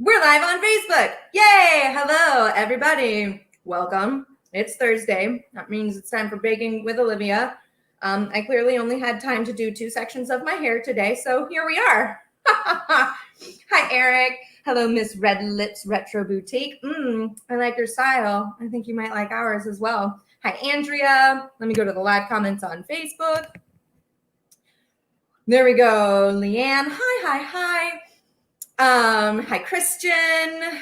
We're live on Facebook. Yay! Hello, everybody. Welcome. It's Thursday. That means it's time for Baking with Olivia. I clearly only had time to do 2 sections of my hair today, so here we are. Hi, Eric. Hello, Miss Red Lips Retro Boutique. I like your style. I think you might like ours as well. Hi, Andrea. Let me go to the live comments on Facebook. There we go. Leanne. Hi. Hi, Christian.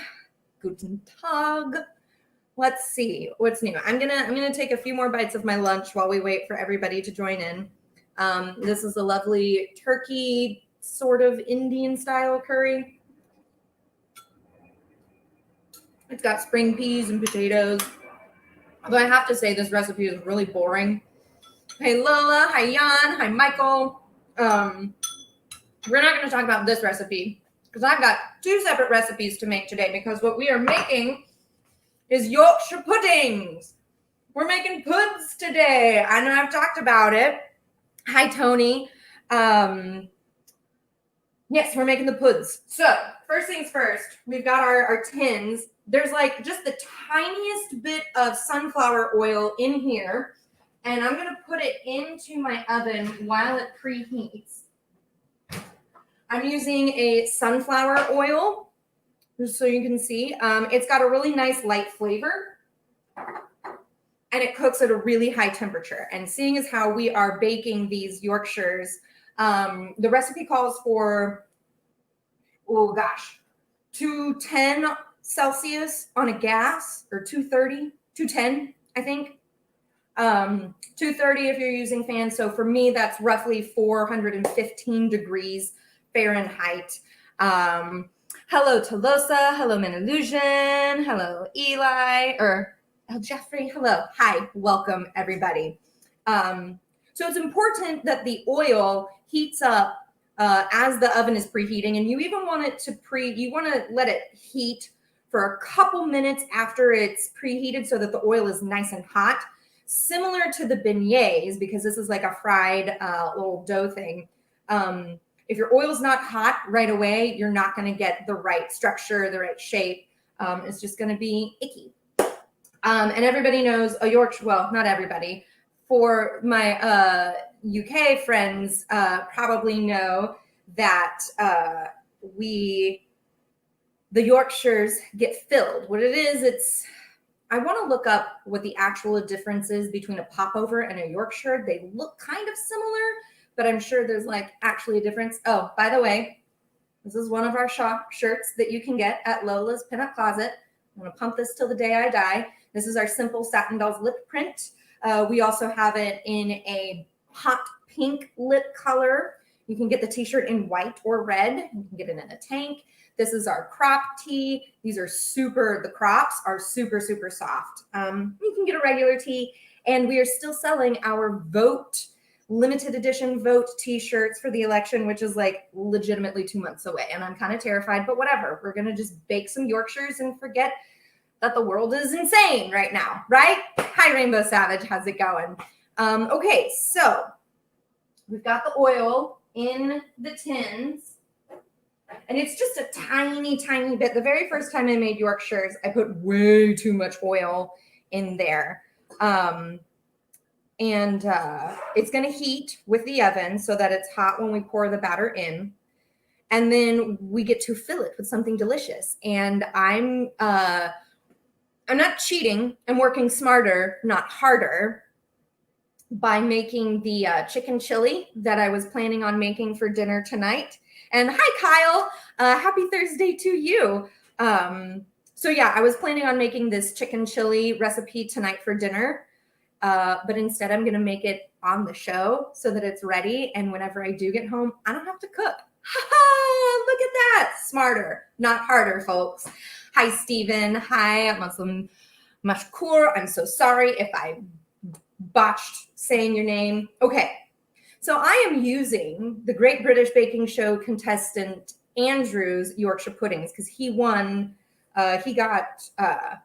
Guten Tag. Let's see what's new. I'm gonna take a few more bites of my lunch while we wait for everybody to join in. This is a lovely turkey, sort of Indian style curry. It's got spring peas and potatoes. Although I have to say this recipe is really boring. Hey Lola, hi Jan, hi Michael. We're not going to talk about this recipe because I've got 2 separate recipes to make today, because what we are making is Yorkshire puddings. We're making puds today. I know I've talked about it. Hi, Tony. Yes, we're making the puds. So first things first, we've got our tins. There's like just the tiniest bit of sunflower oil in here, and I'm going to put it into my oven while it preheats. I'm using a sunflower oil, just so you can see. It's got a really nice light flavor, and it cooks at a really high temperature. And seeing as how we are baking these Yorkshires, the recipe calls for, 210 Celsius on a gas, or 210, I think. 230 if you're using fans. So for me, that's roughly 415 degrees Fahrenheit. Hello, Tolosa. Hello, Menillusion. Hello, Eli. Jeffrey. Hello. Hi. Welcome, everybody. So it's important that the oil heats up as the oven is preheating, and you even want it to you want to let it heat for a couple minutes after it's preheated so that the oil is nice and hot, similar to the beignets, because this is like a fried little dough thing. If your oil is not hot right away, you're not going to get the right structure, the right shape. It's just going to be icky. And everybody knows a Yorkshire, well, not everybody. For my UK friends, probably know that the Yorkshires get filled. What it is, I want to look up what the actual difference is between a popover and a Yorkshire. They look kind of similar, but I'm sure there's like actually a difference. Oh, by the way, this is one of our shirts that you can get at Lola's Pinup Closet. I'm going to pump this till the day I die. This is our simple Satin Dolls lip print. We also have it in a hot pink lip color. You can get the t-shirt in white or red. You can get it in a tank. This is our crop tee. These are the crops are super, super soft. You can get a regular tee, and we are still selling our limited edition vote t-shirts for the election, which is like legitimately 2 months away. And I'm kind of terrified, but whatever. We're going to just bake some Yorkshires and forget that the world is insane right now, right? Hi, Rainbow Savage. How's it going? Okay, so we've got the oil in the tins, and it's just a tiny, tiny bit. The very first time I made Yorkshires, I put way too much oil in there. It's going to heat with the oven so that it's hot when we pour the batter in. And then we get to fill it with something delicious. And I'm not cheating. I'm working smarter, not harder, by making the chicken chili that I was planning on making for dinner tonight. And hi, Kyle. Happy Thursday to you. So yeah, I was planning on making this chicken chili recipe tonight for dinner. But instead I'm going to make it on the show so that it's ready. And whenever I do get home, I don't have to cook. Look at that. Smarter, not harder, folks. Hi, Stephen. Hi, Muslim Mashkur. I'm so sorry if I botched saying your name. Okay. So I am using the Great British Baking Show contestant Andrew's Yorkshire Puddings because he won. He got, I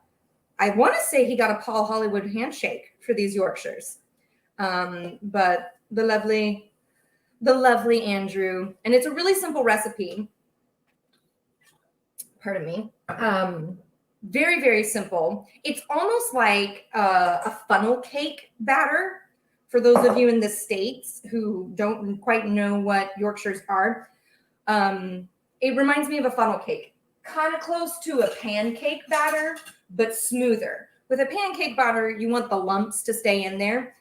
want to say he got a Paul Hollywood handshake for these Yorkshires. But the lovely Andrew, and it's a really simple recipe. pardon me. Very, very simple. It's almost like a funnel cake batter. For those of you in the States who don't quite know what Yorkshires are, it reminds me of a funnel cake. Kind of close to a pancake batter, but smoother. With a pancake batter, you want the lumps to stay in there.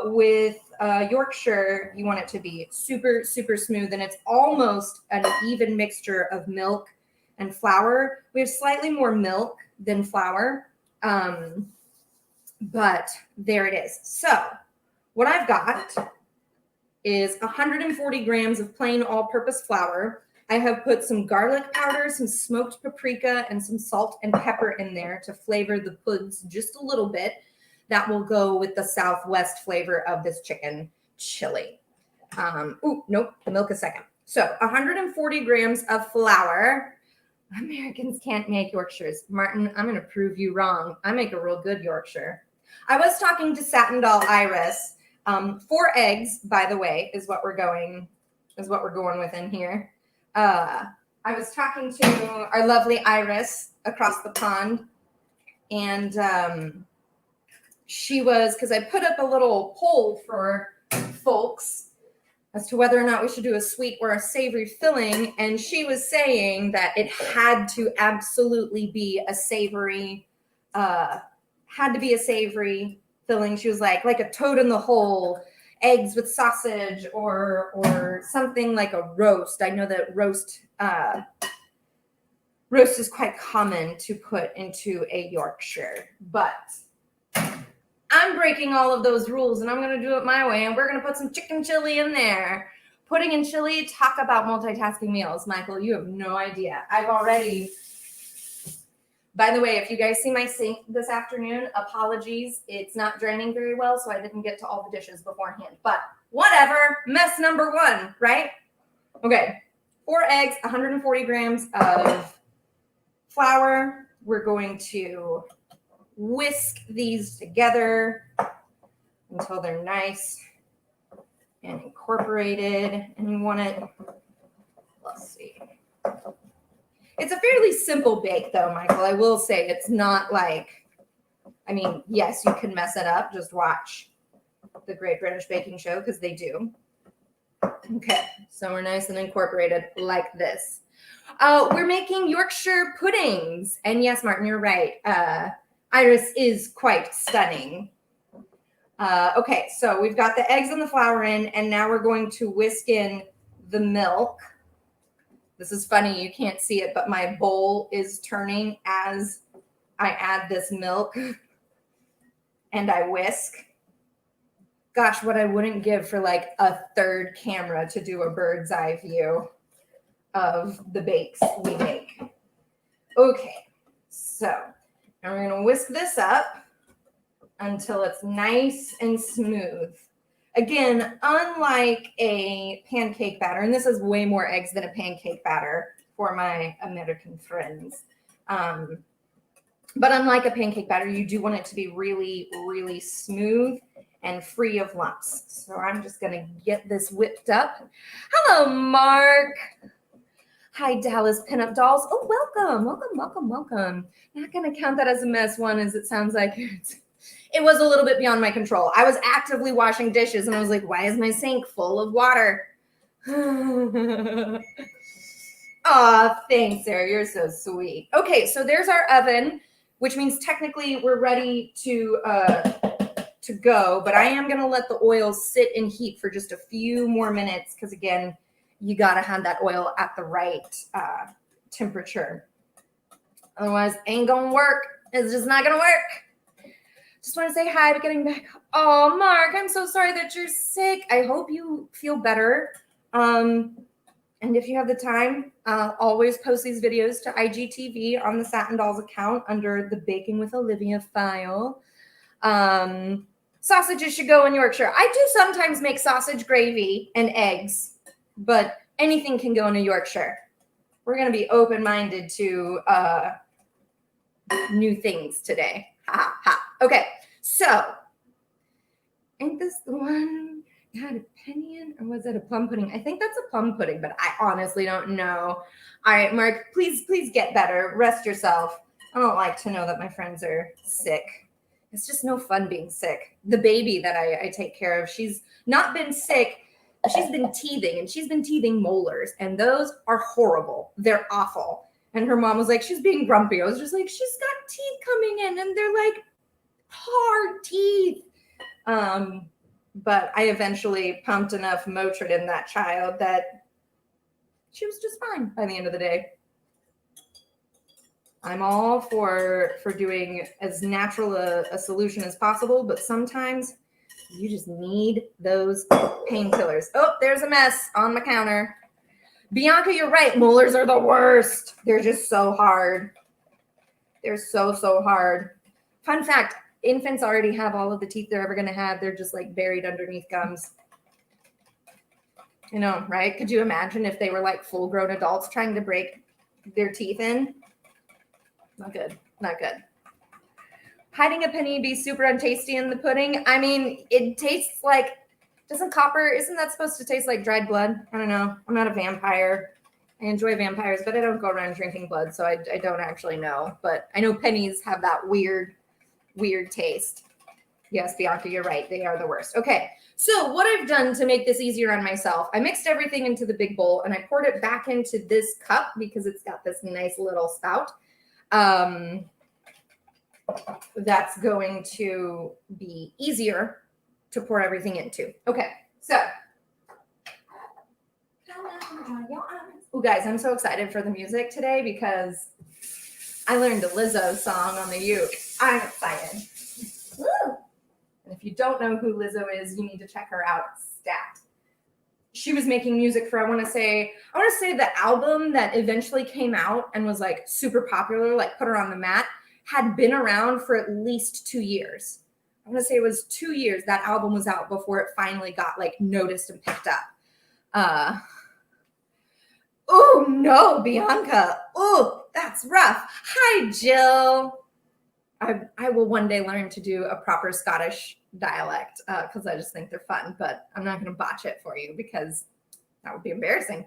With Yorkshire, you want it to be super, super smooth, and it's almost an even mixture of milk and flour. We have slightly more milk than flour, but there it is. So what I've got is 140 grams of plain all-purpose flour. I have put some garlic powder, some smoked paprika, and some salt and pepper in there to flavor the puds just a little bit. That will go with the Southwest flavor of this chicken chili. Milk a second. So 140 grams of flour. Americans can't make Yorkshires. Martin, I'm going to prove you wrong. I make a real good Yorkshire. I was talking to Satin Doll Iris. 4 eggs, by the way, is what we're going with in here. I was talking to our lovely Iris across the pond, and she was, because I put up a little poll for folks as to whether or not we should do a sweet or a savory filling, and she was saying that it had to absolutely be a savory, filling. She was like a toad in the hole, eggs with sausage, or something like a roast. I know that roast is quite common to put into a Yorkshire, but I'm breaking all of those rules, and I'm going to do it my way, and we're going to put some chicken chili in there. Pudding and chili, talk about multitasking meals. Michael, you have no idea. By the way, if you guys see my sink this afternoon, apologies. It's not draining very well, so I didn't get to all the dishes beforehand. But whatever, mess number 1, right? Okay, 4 eggs, 140 grams of flour. We're going to whisk these together until they're nice and incorporated. And you want it, let's see. It's a fairly simple bake, though, Michael. I will say it's not like, yes, you can mess it up. Just watch the Great British Baking Show, because they do. Okay, so we're nice and incorporated like this. We're making Yorkshire puddings. And yes, Martin, you're right. Iris is quite stunning. Okay, so we've got the eggs and the flour in, and now we're going to whisk in the milk. This is funny, you can't see it, but my bowl is turning as I add this milk and I whisk. Gosh, what I wouldn't give for like a third camera to do a bird's eye view of the bakes we make. Okay, so now we're going to whisk this up until it's nice and smooth. Again, unlike a pancake batter, and this is way more eggs than a pancake batter for my American friends. But unlike a pancake batter, you do want it to be really, really smooth and free of lumps. So I'm just going to get this whipped up. Hello, Mark. Hi, Dallas Pinup Dolls. Oh, welcome. Not going to count that as a mess one, as it sounds like it was a little bit beyond my control. I was actively washing dishes, and I was like, why is my sink full of water? Aw, thanks, Sarah. You're so sweet. Okay, so there's our oven, which means technically we're ready to go, but I am going to let the oil sit and heat for just a few more minutes, because, again, you got to have that oil at the right temperature. Otherwise, ain't going to work. It's just not going to work. Just want to say hi, but getting back. Oh, Mark, I'm so sorry that you're sick. I hope you feel better. And if you have the time, always post these videos to IGTV on the Satin Dolls account under the Baking with Olivia file. Sausages should go in Yorkshire. I do sometimes make sausage gravy and eggs, but anything can go in a Yorkshire. We're going to be open-minded to new things today. Ha, ha. Okay, so ain't this the one? had a penny in, or was it a plum pudding? I think that's a plum pudding, but I honestly don't know. All right, Mark, please get better. Rest yourself. I don't like to know that my friends are sick. It's just no fun being sick. The baby that I take care of, she's not been sick. She's been teething, and she's been teething molars, and those are horrible. They're awful. And her mom was like, she's being grumpy. I was just like, she's got teeth coming in, and they're like hard teeth. But I eventually pumped enough Motrin in that child that she was just fine by the end of the day. I'm all for doing as natural a solution as possible, but sometimes you just need those painkillers. Oh, there's a mess on my counter. Bianca, you're right. Molars are the worst. They're just so hard. They're so hard. Fun fact, infants already have all of the teeth they're ever going to have. They're just like buried underneath gums. You know, right? Could you imagine if they were like full-grown adults trying to break their teeth in? Not good. Not good. Hiding a penny be super untasty in the pudding? I mean, it tastes like, isn't that supposed to taste like dried blood? I don't know. I'm not a vampire. I enjoy vampires, but I don't go around drinking blood, so I don't actually know. But I know pennies have that weird taste. Yes, Bianca, you're right. They are the worst. Okay, so what I've done to make this easier on myself, I mixed everything into the big bowl, and I poured it back into this cup because it's got this nice little spout. That's going to be easier to pour everything into. Okay, so. Oh, guys, I'm so excited for the music today because I learned a Lizzo song on the uke. I'm excited. Woo! And if you don't know who Lizzo is, you need to check her out. Stat. She was making music for, I want to say the album that eventually came out and was like super popular, like put her on the map, had been around for at least 2 years. I want to say it was 2 years that album was out before it finally got like noticed and picked up. Oh no, Bianca. Oh, that's rough. Hi, Jill. I will one day learn to do a proper Scottish dialect because I just think they're fun, but I'm not going to botch it for you because that would be embarrassing.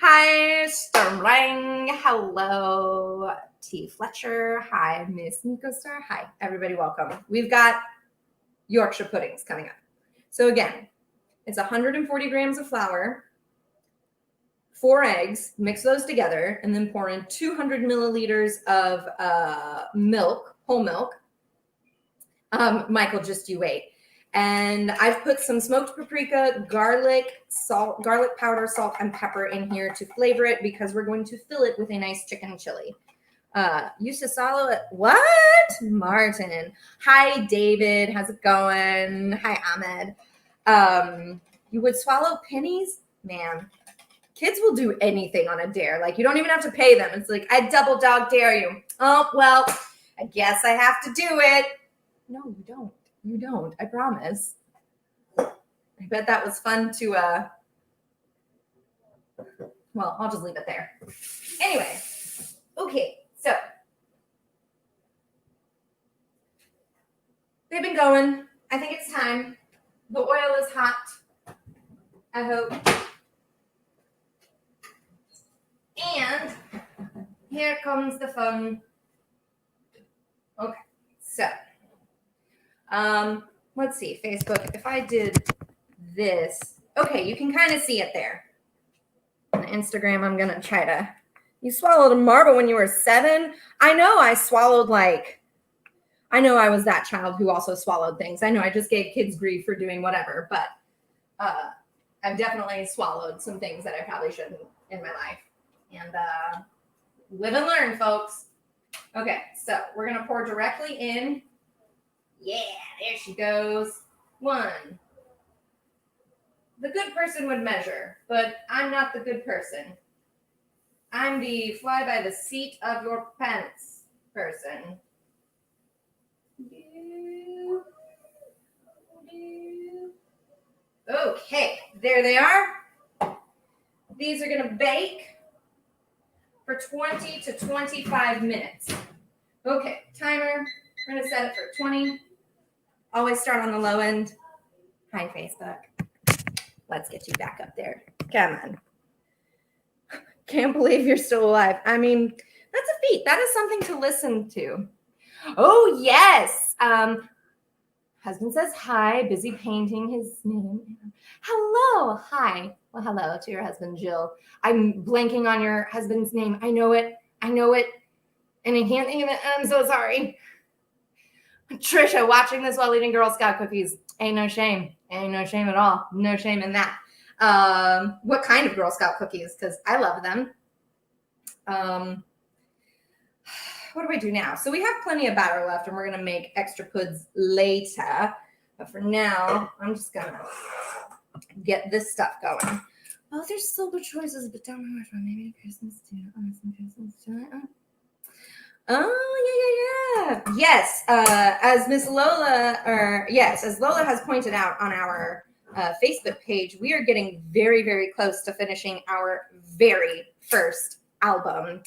Hi, Stormring. Hello, T. Fletcher. Hi, Miss Nico Star. Hi, everybody. Welcome. We've got Yorkshire puddings coming up. So again, it's 140 grams of flour, 4 eggs, mix those together, and then pour in 200 milliliters of milk, whole milk. Michael, just you wait. And I've put some smoked paprika, garlic powder, salt, and pepper in here to flavor it because we're going to fill it with a nice chicken chili. Used to swallow it. What? Martin. Hi, David. How's it going? Hi, Ahmed. You would swallow pennies? Man. Kids will do anything on a dare. Like, you don't even have to pay them. It's like, I double dog dare you. Oh, well, I guess I have to do it. No, you don't. You don't. I promise. I bet that was fun to, well, I'll just leave it there. Anyway. Okay, so. They've been going. I think it's time. The oil is hot. I hope. And here comes the fun. Okay, so let's see, Facebook. If I did this, okay, you can kind of see it there. On Instagram, I'm gonna try to. You swallowed a marble when you were 7. I know I swallowed I know I was that child who also swallowed things. I know I just gave kids grief for doing whatever, but I've definitely swallowed some things that I probably shouldn't in my life. And live and learn, folks. Okay, so we're going to pour directly in. Yeah, there she goes. 1. The good person would measure, but I'm not the good person. I'm the fly by the seat of your pants person. Okay, there they are. These are going to bake for 20 to 25 minutes. Okay, timer. We're going to set it for 20. Always start on the low end. Hi, Facebook. Let's get you back up there. Come on. Can't believe you're still alive. I mean, that's a feat. That is something to listen to. Oh, yes. Husband says hi, busy painting his name. Hello. Hi. Well, hello to your husband, Jill. I'm blanking on your husband's name. I know it. And I can't think of it. I'm so sorry. Trisha, watching this while eating Girl Scout cookies. Ain't no shame. Ain't no shame at all. No shame in that. What kind of Girl Scout cookies? Because I love them. What do I do now? So we have plenty of batter left, and we're going to make extra puds later. But for now, I'm just going to get this stuff going. Oh, there's so good choices, but don't know which one. Maybe Christmas too. Christmas too. Oh, yeah. Yes, as Lola has pointed out on our Facebook page, we are getting very, very close to finishing our very first album.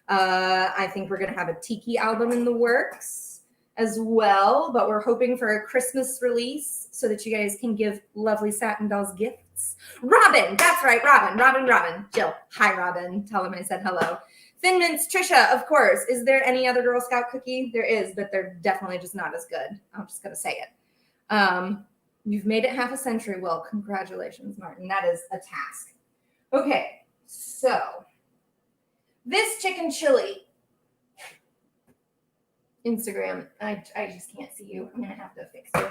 I think we're going to have a tiki album in the works as well, but we're hoping for a Christmas release so that you guys can give lovely Satin Dolls gifts. Robin, that's right, Robin. Jill, hi, Robin. Tell them I said hello. Thin Mints, Trisha, of course. Is there any other Girl Scout cookie? There is, but they're definitely just not as good. I'm just going to say it. You've made it half a century. Well, congratulations, Martin. That is a task. Okay, so this chicken chili. Instagram. I just can't see you. I'm going to have to fix you.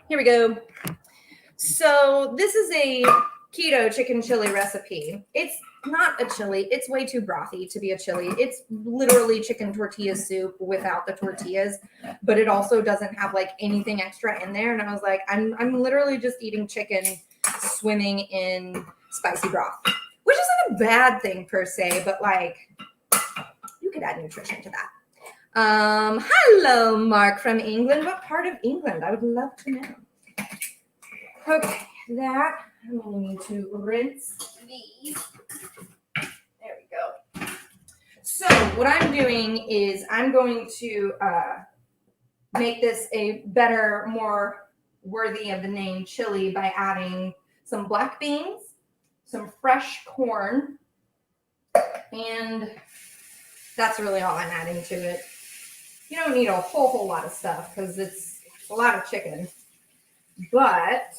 Here we go. So this is a keto chicken chili recipe. It's not a chili. It's way too brothy to be a chili. It's literally chicken tortilla soup without the tortillas, but it also doesn't have like anything extra in there. And I was like, I'm literally just eating chicken swimming in spicy broth, which isn't a bad thing per se, but like you could add nutrition to that. Hello, Mark from England. What part of England? I would love to know. Okay, that I'm going to need to rinse these. There we go. So what I'm doing is I'm going to make this a better, more worthy of the name chili by adding some black beans, some fresh corn, and that's really all I'm adding to it. You don't need a whole lot of stuff because it's a lot of chicken, but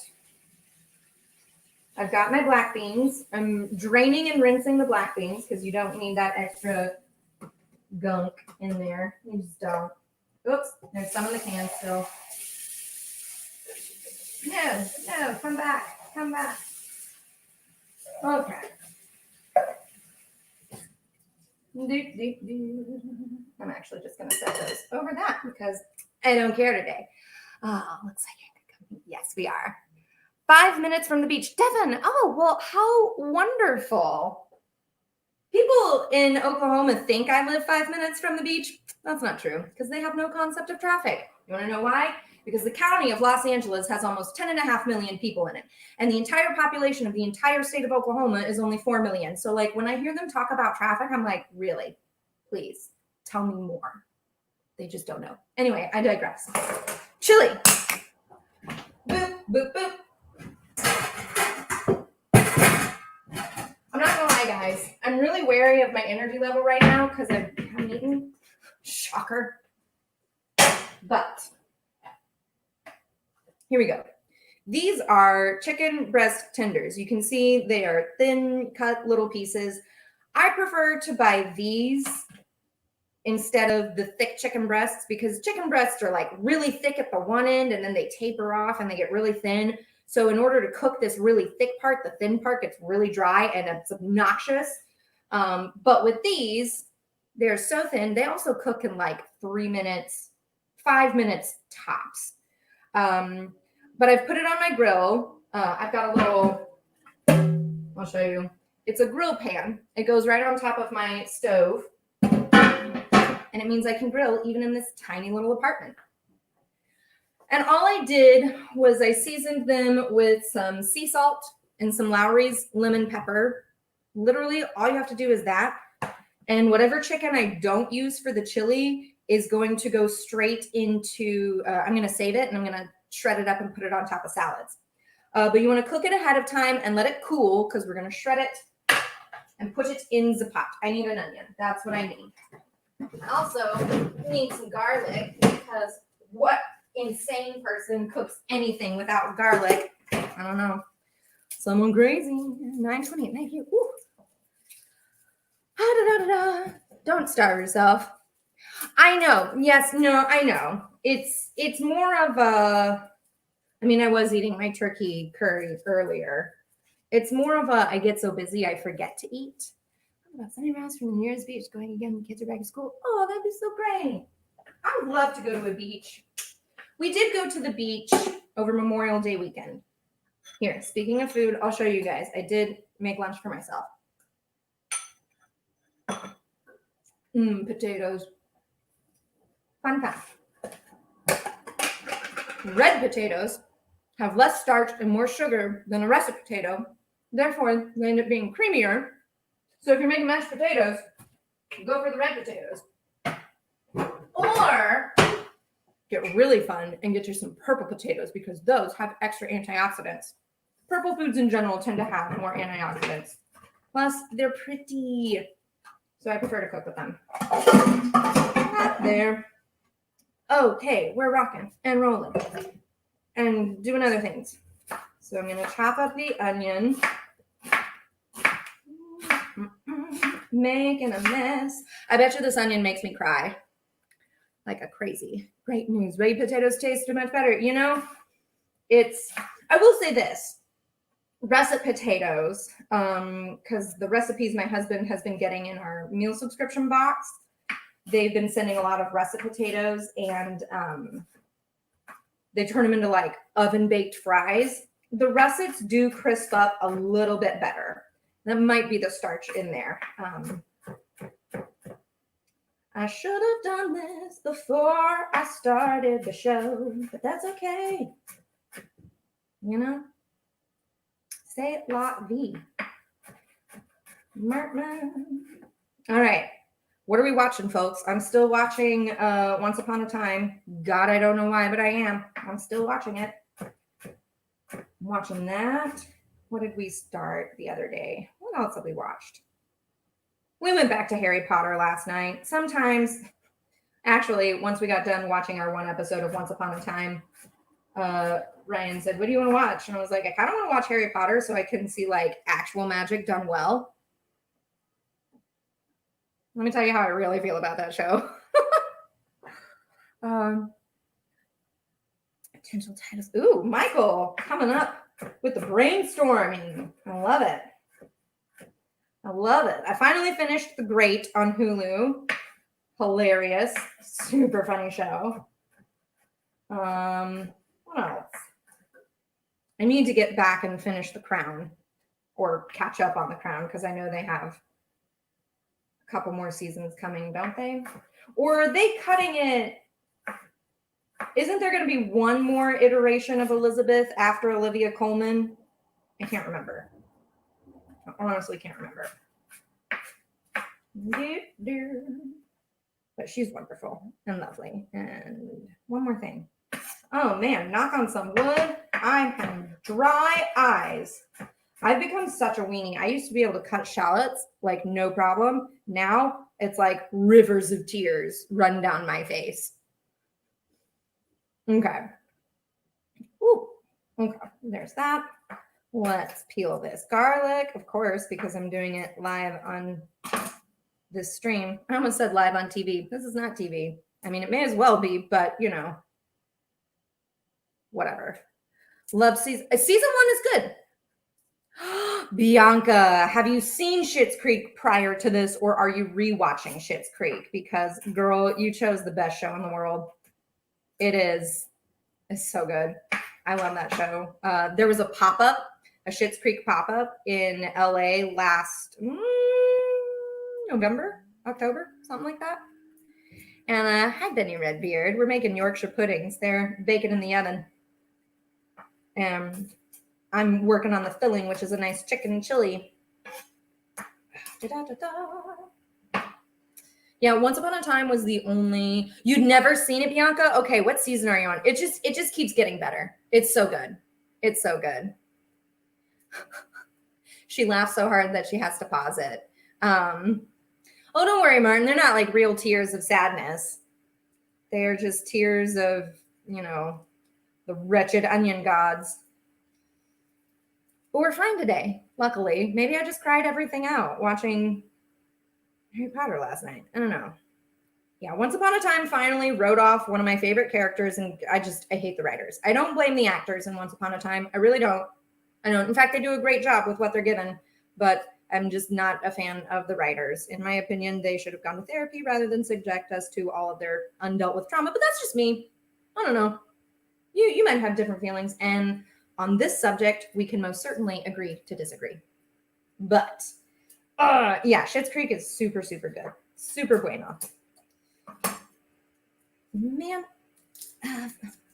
I've got my black beans. I'm draining and rinsing the black beans because you don't need that extra gunk in there. You just don't. Oops, there's some in the can still. No, come back. Okay. I'm actually just going to set those over that because I don't care today. Oh, looks like I could come. Yes, we are. 5 minutes from the beach. Devin, oh, well, how wonderful. People in Oklahoma think I live 5 minutes from the beach. That's not true because they have no concept of traffic. You want to know why? Because the county of Los Angeles has almost 10.5 million people in it. And the entire population of the entire state of Oklahoma is only 4 million. So like when I hear them talk about traffic, I'm like, really? Please tell me more. They just don't know. Anyway, I digress. Chili. Boop, boop, boop. I'm not gonna lie, guys. I'm really wary of my energy level right now because I haven't eaten. Shocker. But here we go. These are chicken breast tenders. You can see they are thin cut little pieces. I prefer to buy these instead of the thick chicken breasts because chicken breasts are like really thick at the one end and then they taper off and they get really thin. So in order to cook this really thick part, the thin part gets really dry and it's obnoxious. But with these, they're so thin. They also cook in like 3 minutes, 5 minutes tops. But I've put it on my grill. I've got a little, I'll show you. It's a grill pan. It goes right on top of my stove. And it means I can grill even in this tiny little apartment. And all I did was I seasoned them with some sea salt and some Lowry's lemon pepper. Literally, all you have to do is that. And whatever chicken I don't use for the chili, is going to go straight into, I'm going to save it and I'm going to shred it up and put it on top of salads. But you want to cook it ahead of time and let it cool because we're going to shred it and put it in the pot. I need an onion. That's what I need. I also need some garlic because what insane person cooks anything without garlic? I don't know. Someone crazy. 9:20. Thank you. Woo. Don't starve yourself. I know. Yes. No. I know. It's more of a. I mean, I was eating my turkey curry earlier. It's more of a. I get so busy I forget to eat. About Sunday rounds from the nearest beach. Going again. The kids are back to school. Oh, that'd be so great. I would love to go to a beach. We did go to the beach over Memorial Day weekend. Here, speaking of food, I'll show you guys. I did make lunch for myself. Potatoes. Fun fact. Red potatoes have less starch and more sugar than a russet potato. Therefore, they end up being creamier. So if you're making mashed potatoes, go for the red potatoes. Or get really fun and get you some purple potatoes because those have extra antioxidants. Purple foods in general tend to have more antioxidants. Plus, they're pretty. So I prefer to cook with them. There. Okay, we're rocking and rolling and doing other things. So I'm going to chop up the onion. Making a mess. I bet you this onion makes me cry like a crazy. Great news. Red potatoes taste much better. You know, I will say this. Russet potatoes, because the recipes my husband has been getting in our meal subscription box, they've been sending a lot of russet potatoes and they turn them into like oven baked fries. The russets do crisp up a little bit better. That might be the starch in there. I should have done this before I started the show, but that's okay. You know? Say it like V. All right. What are we watching, folks? I'm still watching Once Upon a Time. God, I don't know why, but I am. I'm still watching it. I'm watching that. What did we start the other day? What else have we watched? We went back to Harry Potter last night. Sometimes, actually, once we got done watching our one episode of Once Upon a Time, Ryan said, what do you want to watch? And I was like, I kind of want to watch Harry Potter so I can see like actual magic done well. Let me tell you how I really feel about that show. Potential titles. Ooh, Michael coming up with the brainstorming. I love it. I love it. I finally finished The Great on Hulu. Hilarious. Super funny show. What else? I need to get back and finish The Crown or catch up on The Crown because I know they have a couple more seasons coming, don't they? Or are they cutting it? Isn't there going to be one more iteration of Elizabeth after Olivia Colman? I can't remember. I honestly can't remember. But she's wonderful and lovely. And one more thing. Oh man, knock on some wood. I have dry eyes. I've become such a weenie. I used to be able to cut shallots like no problem. Now it's like rivers of tears run down my face. Okay. Ooh. Okay. There's that. Let's peel this garlic, of course, because I'm doing it live on this stream. I almost said live on TV. This is not TV. I mean, it may as well be, but you know, whatever. Love season. Season 1 is good. Bianca, have you seen Schitt's Creek prior to this, or are you rewatching Schitt's Creek? Because, girl, you chose the best show in the world. It is. It's so good. I love that show. There was a pop-up, a Schitt's Creek pop-up in LA last November, October, something like that. And hi, Benny Redbeard. We're making Yorkshire puddings. They're baking in the oven. And I'm working on the filling, which is a nice chicken chili. Yeah, Yeah, Once Upon a Time was the only. You'd never seen it, Bianca? Okay, what season are you on? It just keeps getting better. It's so good. It's so good. She laughs so hard that she has to pause it. Oh, don't worry, Martin. They're not like real tears of sadness. They are just tears of, the wretched onion gods. But we're fine today, luckily. Maybe I just cried everything out watching Harry Potter last night. I don't know. Yeah, Once Upon a Time finally wrote off one of my favorite characters, and I hate the writers. I don't blame the actors in Once Upon a Time. I really don't. I don't. In fact, they do a great job with what they're given, but I'm just not a fan of the writers. In my opinion, they should have gone to therapy rather than subject us to all of their undealt with trauma, but that's just me. I don't know. You might have different feelings, and on this subject, we can most certainly agree to disagree. But, yeah, Schitt's Creek is super, super good. Super bueno. Man,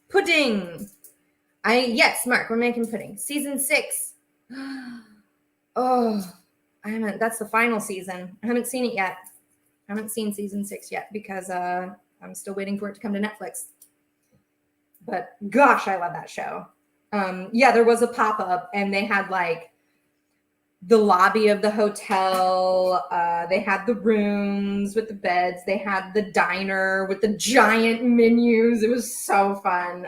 pudding. Yes, Mark, we're making pudding. Season 6. Oh, that's the final season. I haven't seen it yet. I haven't seen season 6 yet because I'm still waiting for it to come to Netflix. But gosh, I love that show. Yeah, there was a pop-up and they had like the lobby of the hotel. They had the rooms with the beds. They had the diner with the giant menus. It was so fun.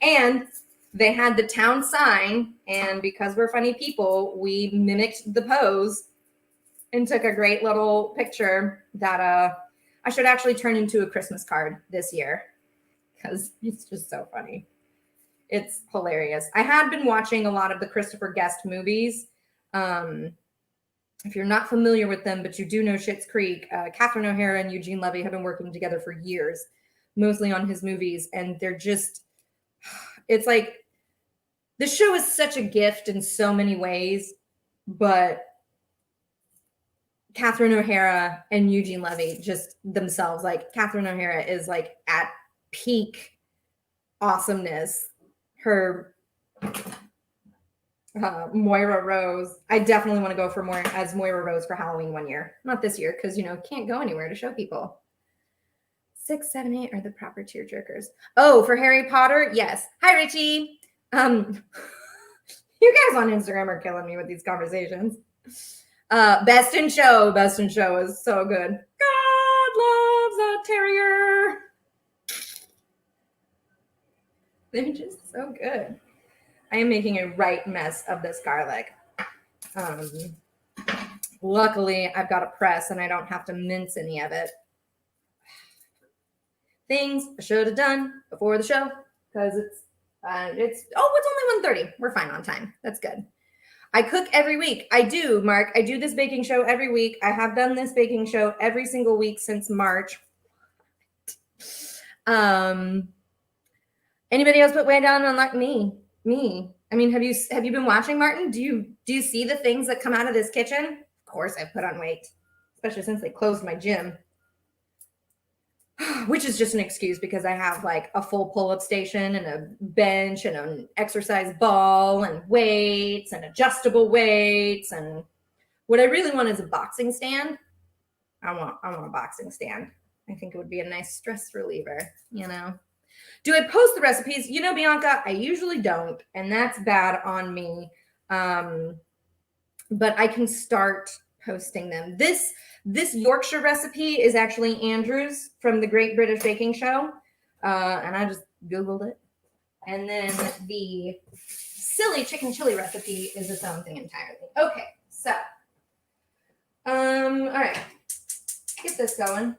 And they had the town sign. And because we're funny people, we mimicked the pose and took a great little picture that I should actually turn into a Christmas card this year because it's just so funny. It's hilarious. I had been watching a lot of the Christopher Guest movies. If you're not familiar with them, but you do know Schitt's Creek, Catherine O'Hara and Eugene Levy have been working together for years, mostly on his movies. And they're just, it's like, the show is such a gift in so many ways, but Catherine O'Hara and Eugene Levy just themselves, like Catherine O'Hara is like at peak awesomeness. Her Moira Rose. I definitely want to go for more as Moira Rose for Halloween one year. Not this year because can't go anywhere to show people. 6, 7, 8 are the proper tearjerkers. Oh, for Harry Potter, yes. Hi, Richie. You guys on Instagram are killing me with these conversations. Best in Show. Best in Show is so good. God loves a terrier. They're just so good. I am making a right mess of this garlic. Luckily, I've got a press and I don't have to mince any of it. Things I should have done before the show because it's only 1:30. We're fine on time. That's good. I cook every week. I do, Mark. I do this baking show every week. I have done this baking show every single week since March. Anybody else put way down on like me? I mean, have you been watching, Martin? Do you see the things that come out of this kitchen? Of course I've put on weight, especially since they closed my gym, which is just an excuse because I have like a full pull-up station and a bench and an exercise ball and weights and adjustable weights. And what I really want is a boxing stand. I want a boxing stand. I think it would be a nice stress reliever, Do I post the recipes? Bianca, I usually don't, and that's bad on me. But I can start posting them. This Yorkshire recipe is actually Andrew's from the Great British Baking Show, and I just Googled it. And then the silly chicken chili recipe is its own thing entirely. Okay, so, all right, get this going.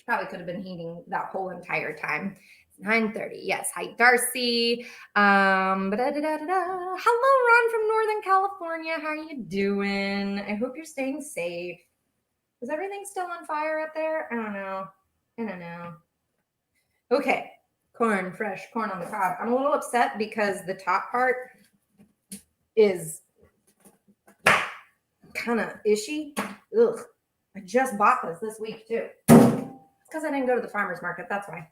Probably could have been heating that whole entire time. 9:30. Yes. Hi, Darcy. Hello, Ron from Northern California. How are you doing? I hope you're staying safe. Is everything still on fire up there? I don't know. Okay. Fresh corn on the cob. I'm a little upset because the top part is kind of ishy. Ugh. I just bought this week too. Because I didn't go to the farmer's market, that's why.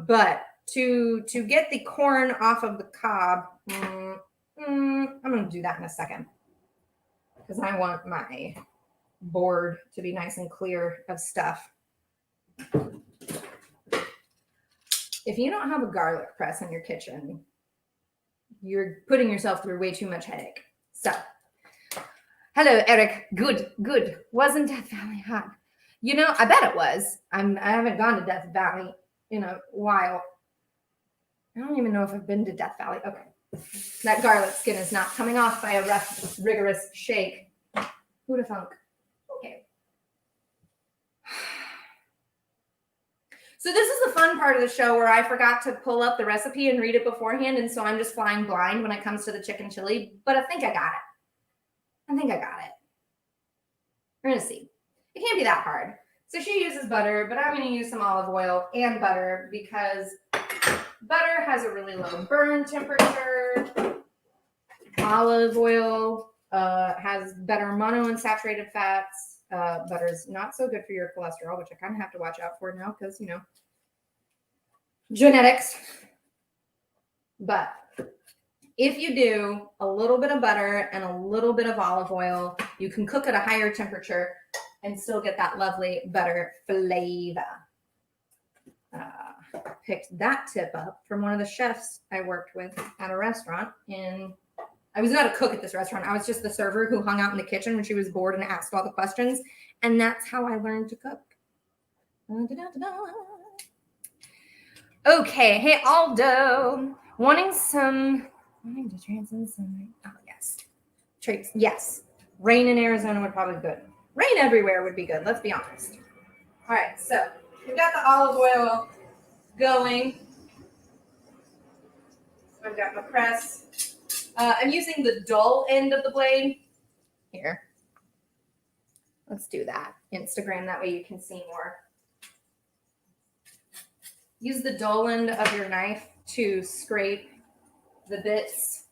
But to get the corn off of the cob, I'm going to do that in a second because I want my board to be nice and clear of stuff. If you don't have a garlic press in your kitchen, you're putting yourself through way too much headache. So, hello, Eric. Good. Wasn't Death Valley hot? You know, I bet it was. I haven't gone to Death Valley in a while. I don't even know if I've been to Death Valley. Okay. That garlic skin is not coming off by a rough, rigorous shake. Who'da thunk? Okay. So this is the fun part of the show where I forgot to pull up the recipe and read it beforehand, and so I'm just flying blind when it comes to the chicken chili, but I think I got it. We're going to see. It can't be that hard. So she uses butter, but I'm going to use some olive oil and butter because butter has a really low burn temperature. Olive oil has better monounsaturated fats. Butter is not so good for your cholesterol, which I kind of have to watch out for now because, you know, genetics. But if you do a little bit of butter and a little bit of olive oil, you can cook at a higher temperature and still get that lovely butter flavor. Picked that tip up from one of the chefs I worked with at a restaurant. And I was not a cook at this restaurant. I was just the server who hung out in the kitchen when she was bored and asked all the questions. And that's how I learned to cook. Okay. Hey, Aldo. Wanting to transcend some. Oh, yes. Traits. Yes. Rain in Arizona would probably be good. Rain everywhere would be good. Let's be honest. All right. So we've got the olive oil going. I've got my press. I'm using the dull end of the blade. Here. Let's do that. Instagram, that way you can see more. Use the dull end of your knife to scrape the bits.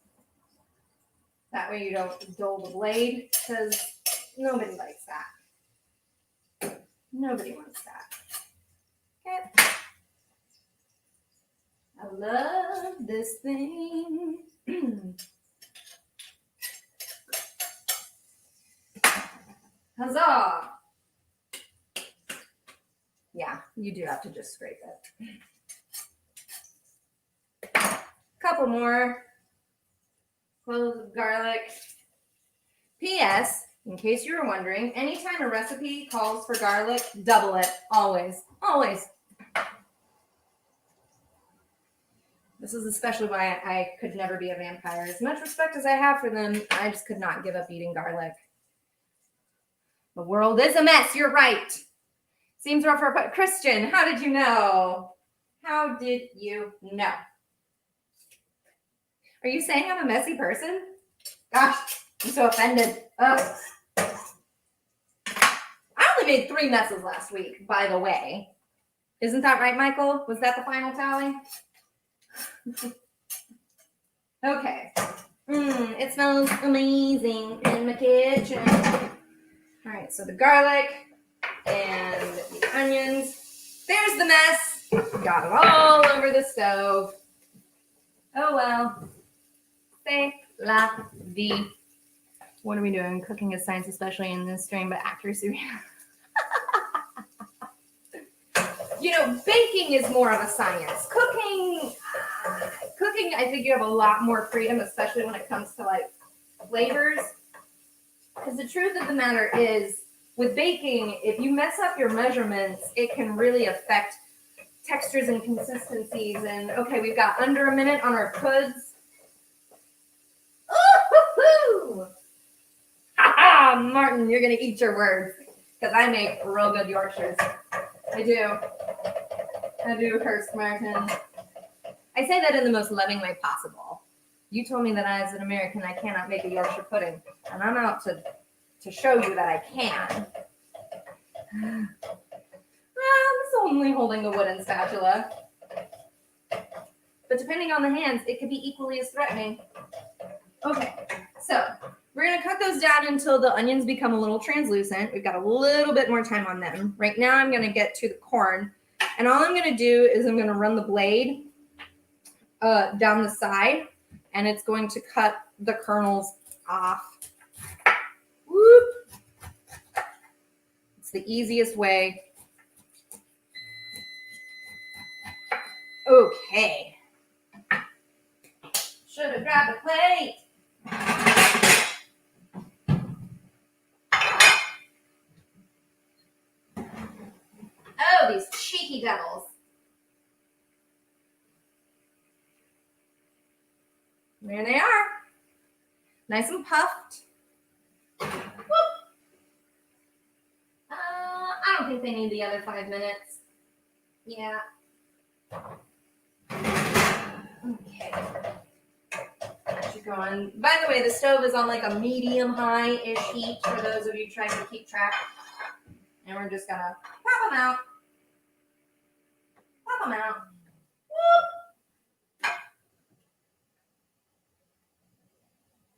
That way you don't dull the blade, because nobody likes that. Nobody wants that. Okay. I love this thing. Huzzah! Yeah, you do have to just scrape it. Couple more cloves of garlic. P.S. In case you were wondering, anytime a recipe calls for garlic, double it. Always. Always. This is especially why I could never be a vampire. As much respect as I have for them, I just could not give up eating garlic. The world is a mess. You're right. Seems rough for a Christian. How did you know? How did you know? Are you saying I'm a messy person? Gosh, I'm so offended. Ugh. I only made 3 messes last week, by the way. Isn't that right, Michael? Was that the final tally? Okay. It smells amazing in my kitchen. All right, so the garlic and the onions. There's the mess. Got it all over the stove. Oh, well. C'est la vie. What are we doing? Cooking is science, especially in this stream, but accuracy. You know, baking is more of a science. Cooking, I think you have a lot more freedom, especially when it comes to like flavors. Because the truth of the matter is, with baking, if you mess up your measurements, it can really affect textures and consistencies. And okay, we've got under a minute on our puds. Ooh-hoo-hoo! Ha-ha! Martin, you're going to eat your words. Because I make real good Yorkshires. I do, Hurst Martin. I say that in the most loving way possible. You told me that as an American, I cannot make a Yorkshire pudding. And I'm out to show you that I can. Well, I'm only holding a wooden spatula. But depending on the hands, it could be equally as threatening. Okay, so we're going to cut those down until the onions become a little translucent. We've got a little bit more time on them. Right now, I'm going to get to the corn. And all I'm going to do is I'm going to run the blade down the side. And it's going to cut the kernels off. Whoop. the easiest way. Okay. Should have grabbed a plate. Oh, these cheeky devils. There they are. Nice and puffed. I don't think they need the other 5 minutes. Yeah. Okay. Going. By the way, the stove is on like a medium high-ish heat for those of you trying to keep track. And we're just gonna pop them out. Pop them out. Whoop.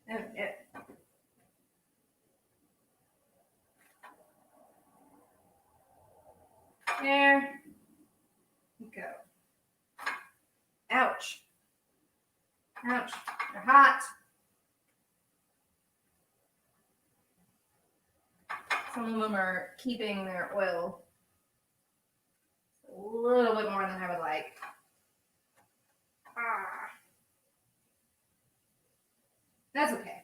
Okay. There we go. Ouch. Ouch. They're hot. Some of them are keeping their oil a little bit more than I would like. That's okay.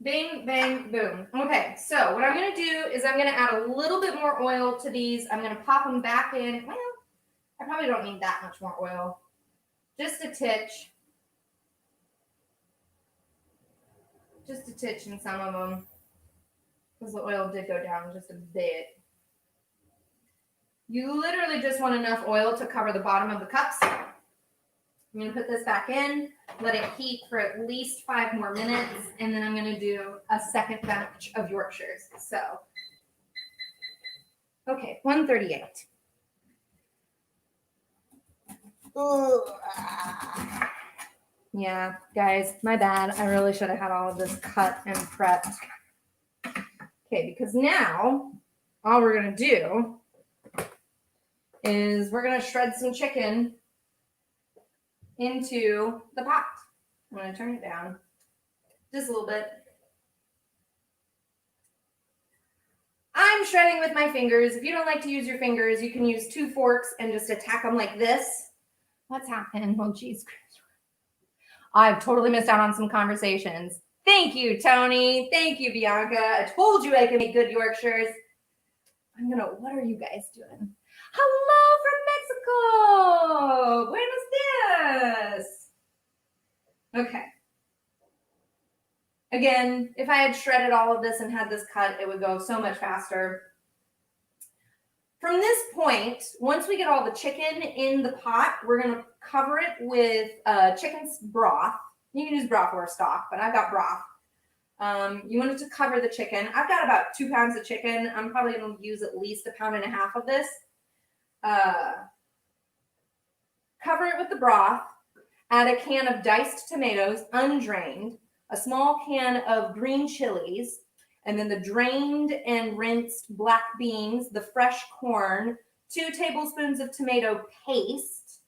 Bing, bang, boom. Okay, so what I'm going to do is I'm going to add a little bit more oil to these. I'm going to pop them back in. Well, I probably don't need that much more oil. Just a titch. Just a titch in some of them. Because the oil did go down just a bit. You literally just want enough oil to cover the bottom of the cups. I'm going to put this back in, let it heat for at least 5 more minutes, and then I'm going to do a second batch of Yorkshires. So, okay, 138. Yeah, guys, my bad. I really should have had all of this cut and prepped. Okay, because now all we're going to do is we're going to shred some chicken into the pot. I'm going to turn it down just a little bit. I'm shredding with my fingers. If you don't like to use your fingers, you can use 2 forks and just attack them like this. What's happened? Well, geez, I've totally missed out on some conversations. Thank you, Tony. Thank you, Bianca. I told you I could make good Yorkshires. What are you guys doing? Hello from Mexico. Buenos dias. Okay. Again, if I had shredded all of this and had this cut, it would go so much faster. From this point, once we get all the chicken in the pot, we're going to cover it with chicken's broth. You can use broth or stock, but I've got broth. You want it to cover the chicken. I've got about 2 pounds of chicken. I'm probably going to use at least 1.5 pounds of this. Cover it with the broth. Add a can of diced tomatoes, undrained, a small can of green chilies, and then the drained and rinsed black beans, the fresh corn, 2 tablespoons of tomato paste,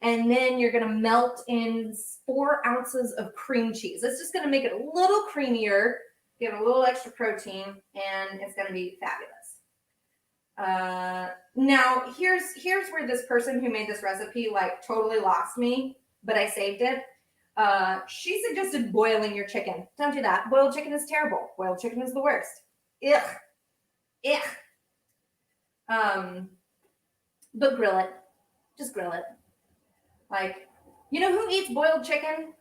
and then you're going to melt in 4 ounces of cream cheese. It's just going to make it a little creamier, give it a little extra protein, and it's going to be fabulous. Now, here's where this person who made this recipe totally lost me, but I saved it. She suggested boiling your chicken. Don't do that. Boiled chicken is terrible. Boiled chicken is the worst. Ugh. But grill it. Just grill it. You know who eats boiled chicken?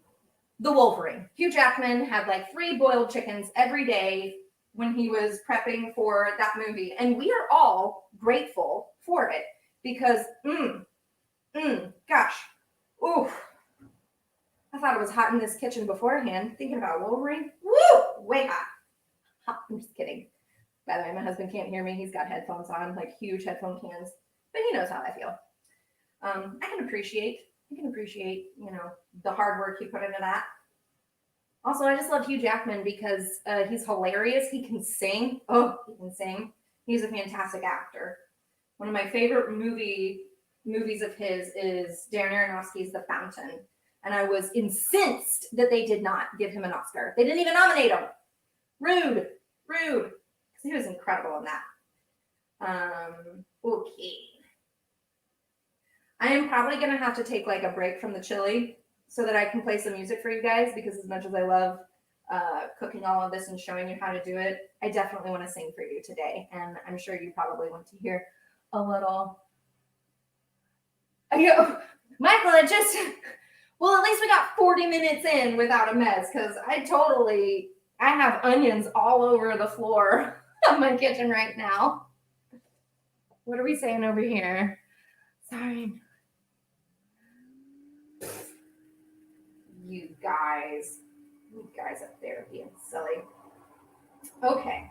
The Wolverine. Hugh Jackman had 3 boiled chickens every day when he was prepping for that movie. And we are all grateful for it because, gosh, oof. I thought it was hot in this kitchen beforehand, thinking about Wolverine. Woo! Way hot. I'm just kidding. By the way, my husband can't hear me. He's got headphones on, huge headphone cans. But he knows how I feel. I can appreciate, the hard work you put into that. Also, I just love Hugh Jackman because he's hilarious. He can sing. Oh, he can sing. He's a fantastic actor. One of my favorite movies of his is Darren Aronofsky's The Fountain. And I was incensed that they did not give him an Oscar. They didn't even nominate him. Rude. Because he was incredible in that. Okay. I am probably going to have to take like a break from the chili so that I can play some music for you guys, because as much as I love cooking all of this and showing you how to do it, I definitely want to sing for you today. And I'm sure you probably want to hear a little. Michael, at least we got 40 minutes in without a mess, because I have onions all over the floor of my kitchen right now. What are we saying over here? Sorry. You guys up there being silly. Okay.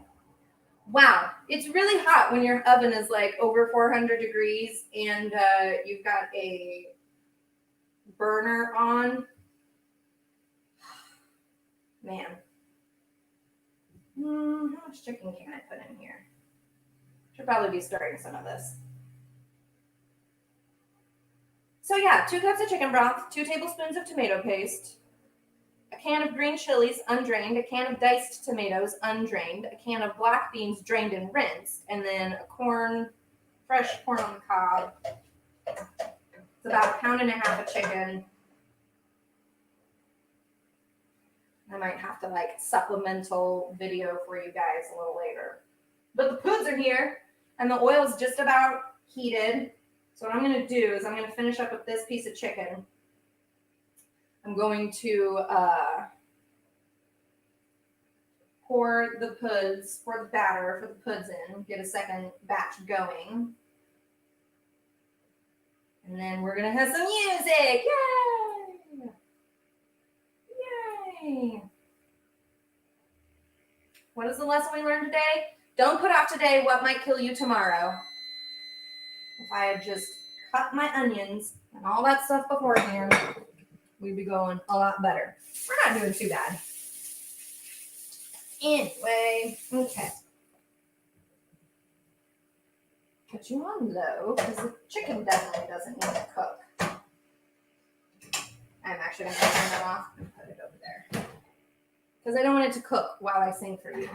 Wow. It's really hot when your oven is like over 400 degrees and you've got a burner on. Man. How much chicken can I put in here? Should probably be stirring some of this. So yeah, 2 cups of chicken broth, 2 tablespoons of tomato paste, a can of green chilies undrained, a can of diced tomatoes undrained, a can of black beans drained and rinsed, and then fresh corn on the cob. It's about 1.5 pounds of chicken. I might have to like supplemental video for you guys a little later. But the puds are here and the oil's just about heated. So what I'm going to do is I'm going to finish up with this piece of chicken. I'm going to pour the batter for the puds in, get a second batch going. And then we're going to have some music. Yay! Yay! What is the lesson we learned today? Don't put off today what might kill you tomorrow. If I had just cut my onions and all that stuff beforehand, we'd be going a lot better. We're not doing too bad. Anyway, okay. Put you on low because the chicken definitely doesn't need to cook. I'm actually going to turn that off and put it over there because I don't want it to cook while I sing for you.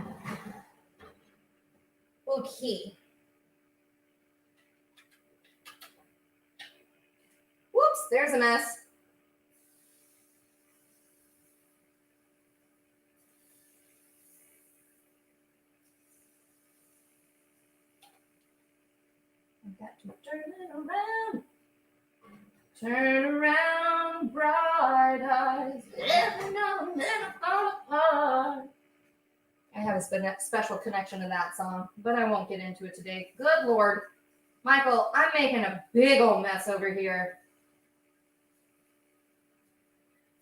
Okay. Whoops, there's a mess. I've got to turn it around. Turn around, bright eyes. Every now and then I fall apart. I have a special connection to that song, but I won't get into it today. Good Lord. Michael, I'm making a big old mess over here.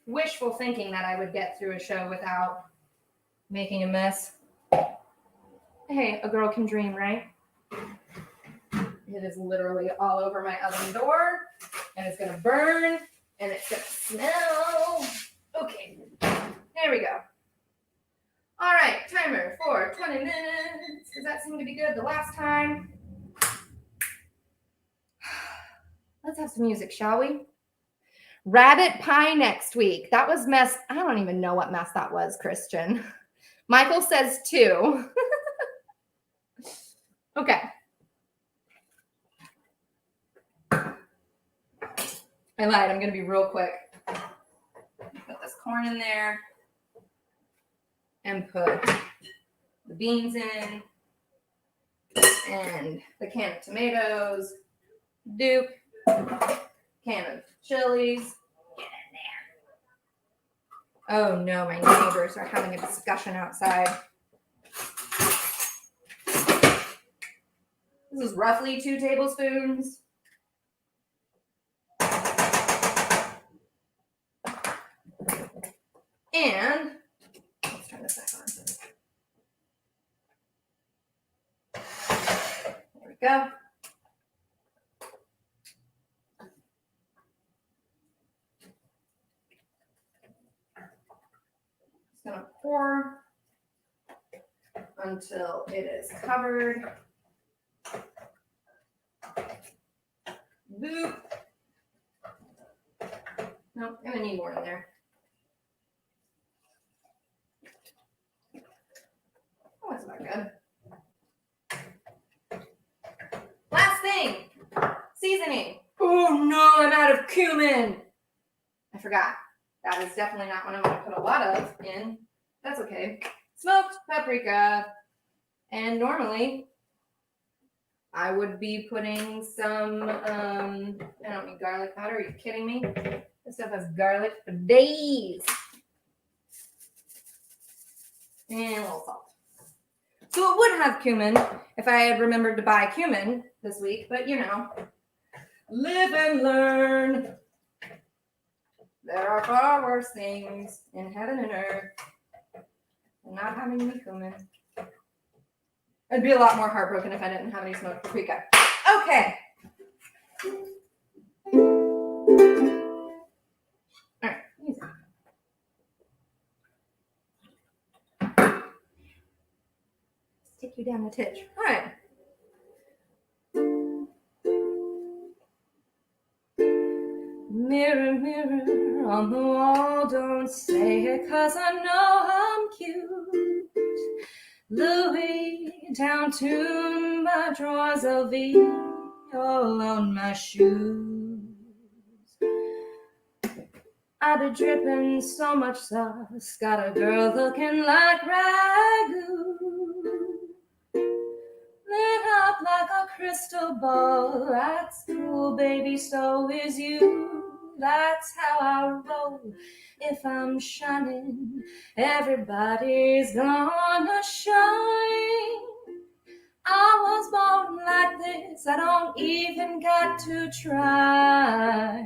Wishful thinking that I would get through a show without making a mess. Hey, a girl can dream, right? It is literally all over my oven door, and it's going to burn, and it's going to smell. Okay, there we go. All right, timer for 20 minutes, because that seemed to be good the last time. Let's have some music, shall we? Rabbit pie next week. That was mess. I don't even know what mess that was, Christian. Michael says 2. Okay. I lied. I'm going to be real quick. Put this corn in there and put the beans in and the can of tomatoes, Duke, can of chilies. Get in there. Oh no, my neighbors are having a discussion outside. This is roughly 2 tablespoons. And let's turn this back on. There we go. Just gonna pour until it is covered. Boop. Nope, I'm gonna need more in there. seasoning. Oh no, I'm out of cumin. I forgot. That is definitely not what I'm going to put a lot of in. That's okay. Smoked paprika. And normally, I would be putting some, I don't need garlic powder. Are you kidding me? This stuff has garlic for days. And a little salt. So it would have cumin if I had remembered to buy cumin this week, but you know, live and learn. There are far worse things in heaven and earth than not having any cumin. I'd be a lot more heartbroken if I didn't have any smoked paprika. Okay. All right. Easy. Take you down the titch. All right. Mirror, mirror on the wall, don't say it 'cause I know I'm cute. Louis down to my drawers, LV all on my shoes. I be dripping so much sauce, got a girl looking like ragu. Lit up like a crystal ball, that's cool, baby, so is you. That's how I roll. If I'm shining, everybody's gonna shine. I was born like this, I don't even got to try.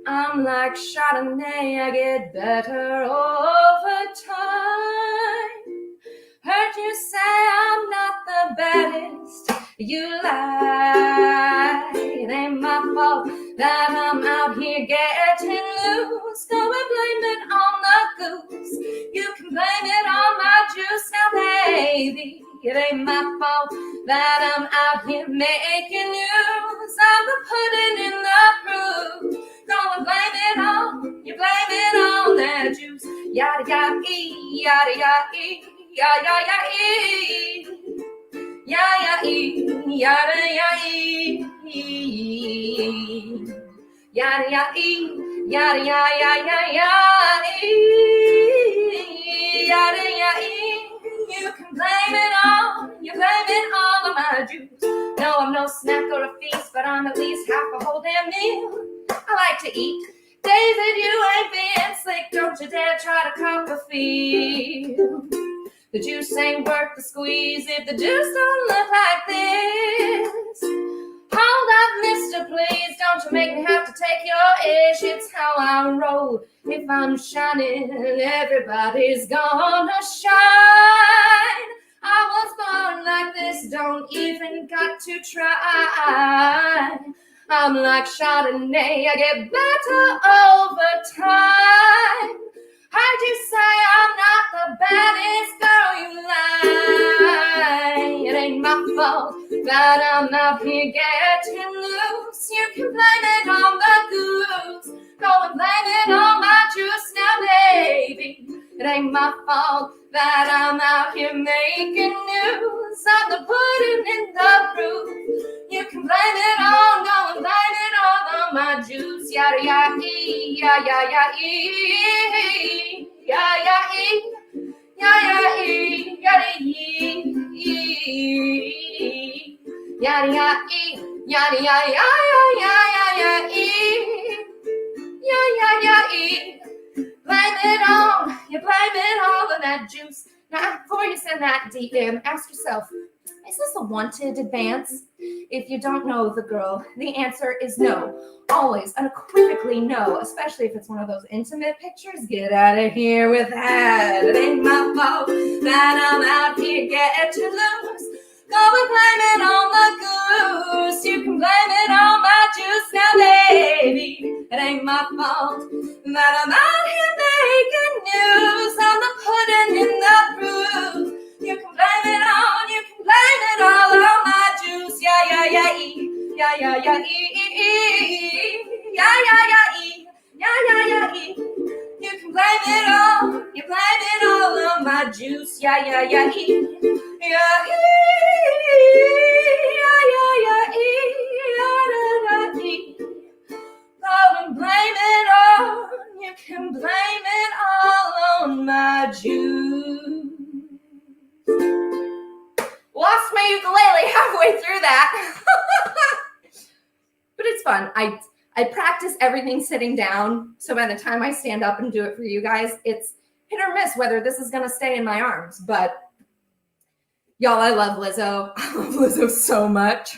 I'm like Chardonnay, I get better over time. Heard you say I'm not the baddest, you lie. It ain't my fault that I'm out here getting loose. Go and blame it on the goose. You can blame it on my juice now, baby. It ain't my fault that I'm out here making news. I'm the pudding in the proof. Go and blame it on, you blame it on that juice. Yada yada ee, yada yada ee, yada yada ee, yada ee, yada yada ee, yada yada ee, yada yada yada ee, yada yada ee. You can blame it all, you blame it all on my juice. No, I'm no snack or a feast, but I'm at least half a whole damn meal. I like to eat. David, you ain't being slick. Don't you dare try to cop a feel. The juice ain't worth the squeeze if the juice don't look like this. Hold up, mister, please. Don't you make me have to take your ish. It's how I roll. If I'm shining, everybody's gonna shine. I was born like this, don't even got to try. I'm like Chardonnay, I get better over time. Heard you say I'm not the baddest girl, you lie. It ain't my fault that I'm out here getting loose. You can blame it on the goose. Go and blame it on my juice now, baby. It ain't my fault that I'm out here making news. I'm the pudding in the proof. You can blame it on, go and blame it all on my juice. Yada yada ee, ya ya ya ee, ya ya ee, ya ya ee, yada ee, yada ya ee, yada ya ya ya ya ya ee, ya ya ya ee. Blame it on, you blame it all on that juice. Now, before you send that DM, ask yourself, is this a wanted advance? If you don't know the girl, the answer is no. Always, unequivocally no, especially if it's one of those intimate pictures. Get out of here with that. It ain't my fault that I'm out here getting loose. Go and blame it on the goose. You can blame it on my juice now, baby. It ain't my fault that I'm out here making news. I'm the pudding in the proof. You can blame it on, you can blame it all on my juice. Yeah, yeah, yeah, ee. Yeah, yeah, yeah, ee. Yeah, yeah, yeah, ee. Yeah, yeah, yeah, ee. You can blame it all, you blame it all on my juice. Yeah, yeah, yeah, ee. Yeah, ee. Yeah, yeah, yeah, ee. Yeah, you can blame it all on my juice. Lost my ukulele halfway through that. But it's fun. I practice everything sitting down, so by the time I stand up and do it for you guys, it's hit or miss whether this is going to stay in my arms. But y'all, I love Lizzo. I love Lizzo so much.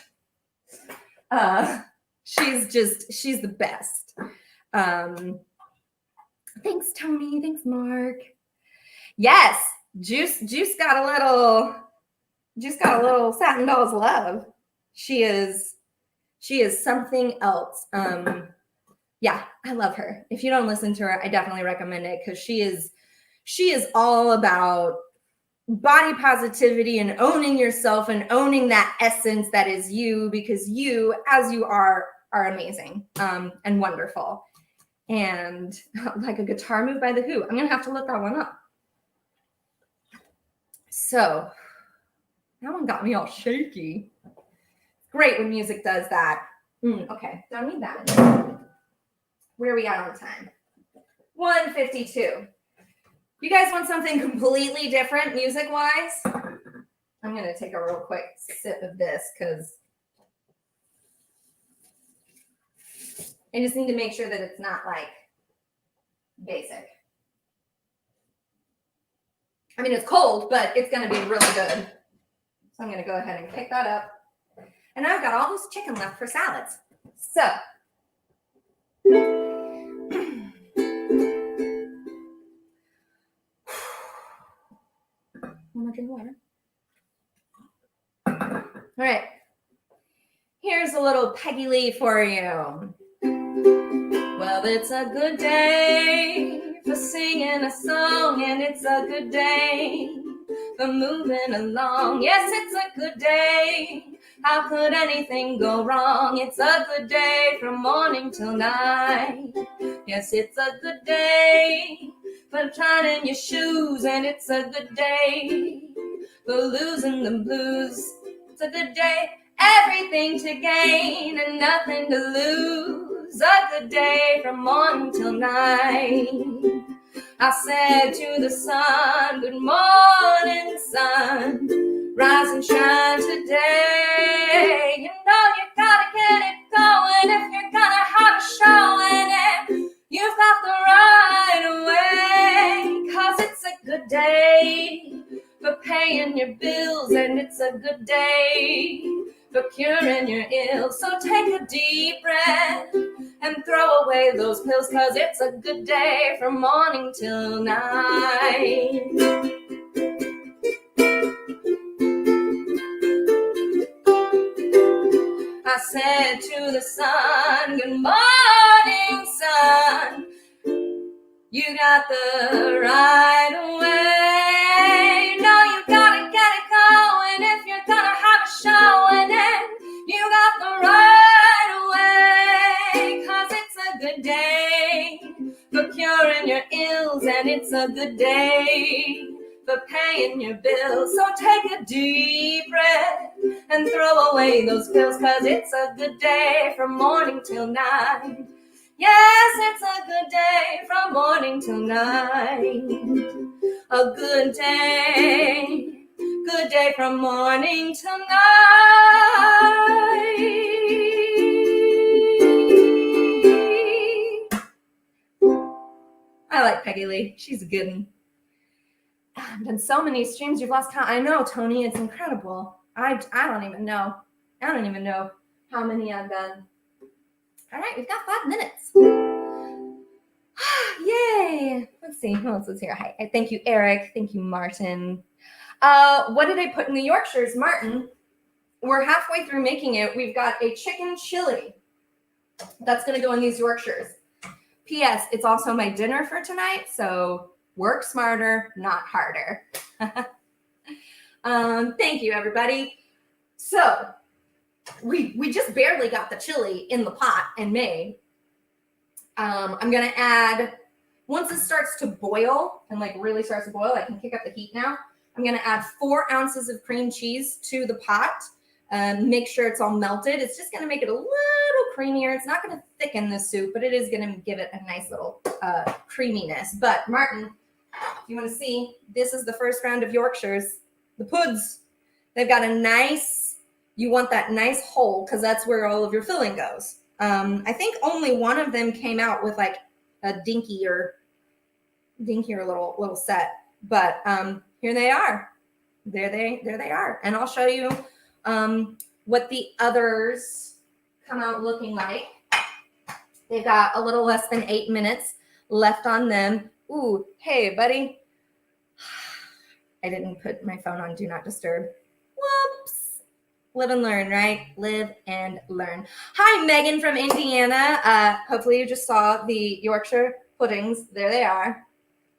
She's the best. Thanks, Tony. Thanks, Mark. Yes, Juice got a little Satin Dolls love. She is something else. Yeah, I love her. If you don't listen to her, I definitely recommend it because she is all about body positivity and owning yourself and owning that essence that is you, because you, as you are amazing and wonderful. And like a guitar move by The Who. I'm going to have to look that one up. So that one got me all shaky. Great when music does that. Okay, don't need that. Where are we at on time? 1:52. You guys want something completely different music-wise? I'm going to take a real quick sip of this because I just need to make sure that it's not like basic. I mean, it's cold, but it's going to be really good. So I'm going to go ahead and pick that up. And I've got all this chicken left for salads. So, one more drink of water. All right. Here's a little Peggy Lee for you. Well, it's a good day for singing a song, and it's a good day for moving along. Yes, it's a good day. How could anything go wrong? It's a good day from morning till night. Yes, it's a good day for trying your shoes, and it's a good day for losing the blues. It's a good day, everything to gain and nothing to lose. A good day from morning till night. I said to the sun, good morning, sun. Rise and shine today. You know you gotta get it going if you're gonna have a show in it. You've got the right way, 'cause it's a good day for paying your bills, and it's a good day for curing your ills. So take a deep breath and throw away those pills, 'cause it's a good day from morning till night. I said to the sun, good morning, sun. You got the right way. You know you gotta get it going if you're gonna have a show in it. You got the right way, 'cause it's a good day for curing your ills, and it's a good day for paying your bills. So take a deep breath and throw away those pills, 'cause it's a good day from morning till night. Yes, it's a good day from morning till night. A good day from morning till night. I like Peggy Lee. She's a good one. I've done so many streams, you've lost count. I know, Tony, it's incredible. I don't even know. I don't even know how many I've done. All right, we've got 5 minutes. Yay. Let's see, who else is here? Hi, thank you, Eric. Thank you, Martin. What did I put in the Yorkshires, Martin? We're halfway through making it. We've got a chicken chili that's going to go in these Yorkshires. P.S. It's also my dinner for tonight, so work smarter, not harder. Thank you, everybody. So we just barely got the chili in the pot and made. I'm going to add, once it starts to boil and like really starts to boil, I can kick up the heat now. I'm going to add 4 ounces of cream cheese to the pot. Make sure it's all melted. It's just going to make it a little creamier. It's not going to thicken the soup, but it is going to give it a nice little creaminess. But Martin, if you want to see, this is the first round of Yorkshires, the puds. They've got a nice, you want that nice hole because that's where all of your filling goes. I think only one of them came out with like a dinkier little set, but here they are. There they are, and I'll show you what the others come out looking like. They've got a little less than 8 minutes left on them. Ooh, hey, buddy. I didn't put my phone on Do Not Disturb. Whoops. Live and learn, right? Live and learn. Hi, Megan from Indiana. Hopefully you just saw the Yorkshire Puddings. There they are.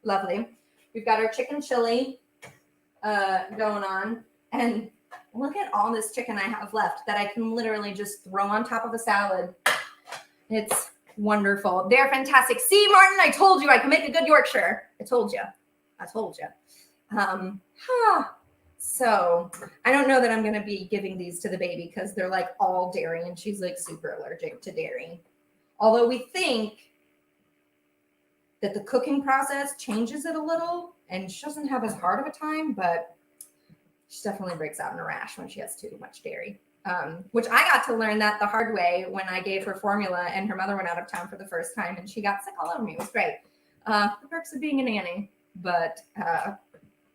Lovely. We've got our chicken chili going on. And look at all this chicken I have left that I can literally just throw on top of a salad. It's wonderful. They're fantastic. See, Martin, I told you I can make a good Yorkshire. I told you. So I don't know that I'm going to be giving these to the baby because they're like all dairy and she's like super allergic to dairy. Although we think that the cooking process changes it a little and she doesn't have as hard of a time, but she definitely breaks out in a rash when she has too much dairy. Which I got to learn that the hard way when I gave her formula and her mother went out of town for the first time and she got sick all over me. It was great. The perks of being a nanny, but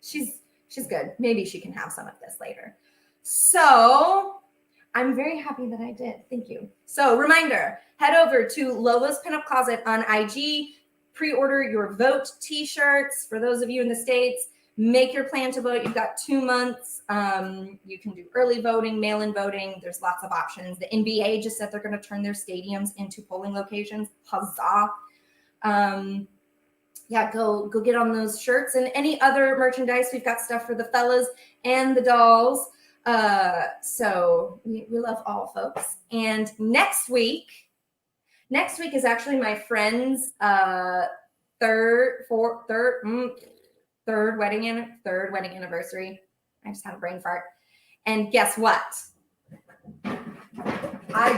she's good. Maybe she can have some of this later. So I'm very happy that I did. Thank you. So reminder, head over to Lola's Pinup Closet on IG, pre-order your vote t-shirts for those of you in the States. Make your plan to vote. You've got 2 months. You can do early voting, mail-in voting. There's lots of options. The NBA just said they're going to turn their stadiums into polling locations. Huzzah. Yeah, go get on those shirts and any other merchandise. We've got stuff for the fellas and the dolls. So we love all folks. And next week is actually my friend's third wedding anniversary. I just had a brain fart. And guess what? I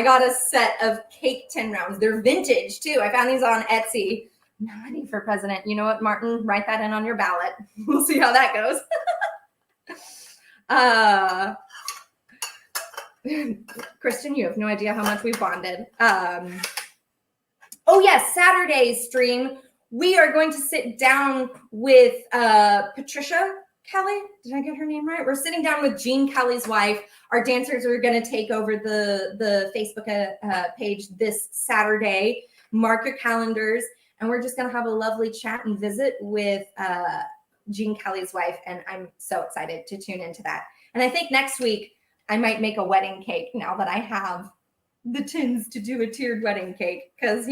got a set of cake tin rounds. They're vintage too. I found these on Etsy. Nominee for president. You know what, Martin? Write that in on your ballot. We'll see how that goes. Kristen, you have no idea how much we bonded. Oh yes, Saturday's stream. We are going to sit down with Patricia Kelly. Did I get her name right? We're sitting down with Jean Kelly's wife. Our dancers are going to take over the Facebook page this Saturday. Mark your calendars. And we're just going to have a lovely chat and visit with Jean Kelly's wife. And I'm so excited to tune into that. And I think next week I might make a wedding cake now that I have the tins to do a tiered wedding cake. Because,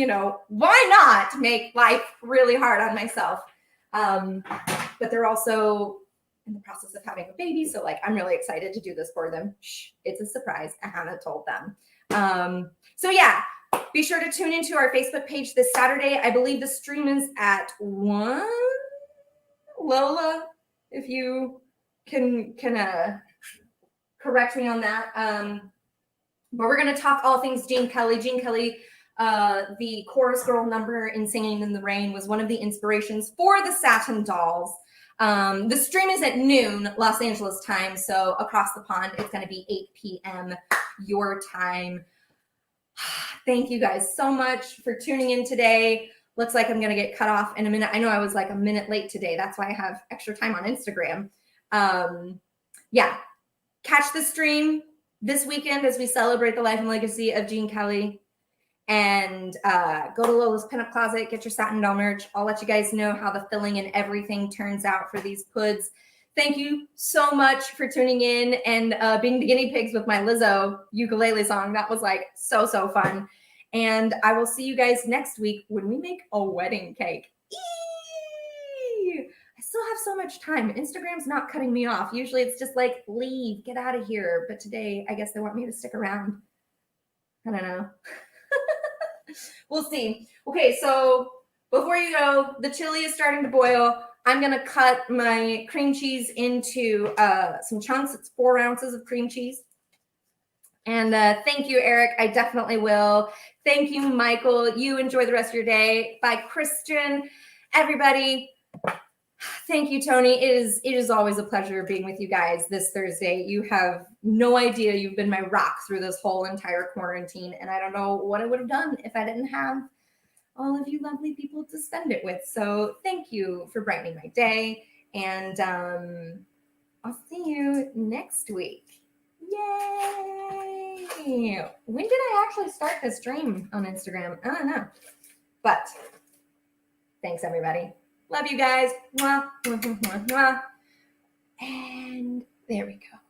why not make life really hard on myself? But they're also in the process of having a baby. So I'm really excited to do this for them. Shh, it's a surprise. I haven't told them. So yeah, be sure to tune into our Facebook page this Saturday. I believe the stream is at 1. Lola, if you can correct me on that. But we're going to talk all things Jean Kelly. Jean Kelly, the chorus girl number in Singing in the Rain, was one of the inspirations for the Satin Dolls. The stream is at noon Los Angeles time, so across the pond it's going to be 8 p.m. your time. Thank you guys so much for tuning in today. Looks like I'm going to get cut off in a minute. I know I was like a minute late today. That's why I have extra time on Instagram. Yeah, catch the stream this weekend as we celebrate the life and legacy of Jean Kelly. And go to Lola's Pinup Closet, get your satin doll merch. I'll let you guys know how the filling and everything turns out for these puds. Thank you so much for tuning in and being the guinea pigs with my Lizzo ukulele song. That was so fun. And I will see you guys next week when we make a wedding cake. Eee! I still have so much time. Instagram's not cutting me off. Usually it's just leave, get out of here. But today, I guess they want me to stick around. I don't know. We'll see. Okay, so before you go, the chili is starting to boil. I'm going to cut my cream cheese into some chunks. It's 4 ounces of cream cheese. And thank you, Eric. I definitely will. Thank you, Michael. You enjoy the rest of your day. Bye, Christian. Everybody, thank you, Tony. It is always a pleasure being with you guys this Thursday. You have no idea. You've been my rock through this whole entire quarantine, and I don't know what I would have done if I didn't have all of you lovely people to spend it with. So thank you for brightening my day, and I'll see you next week. Yay! When did I actually start this stream on Instagram? I don't know. But thanks, everybody. Love you guys. Mwah, mwah, mwah, mwah. And there we go.